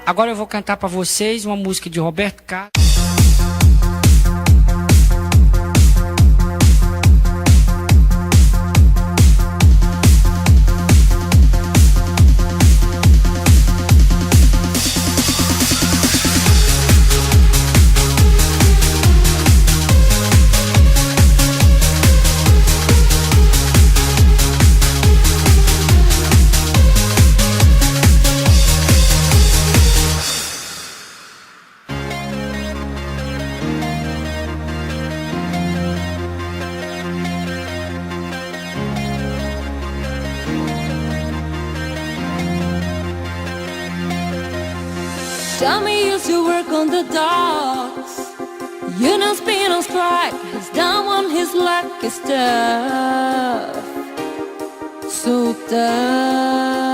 Agora eu vou cantar pra vocês uma música de Roberto Carlos. Tommy used to work on the docks. Union's been on strike. He's down on his lucky stuff. So tough.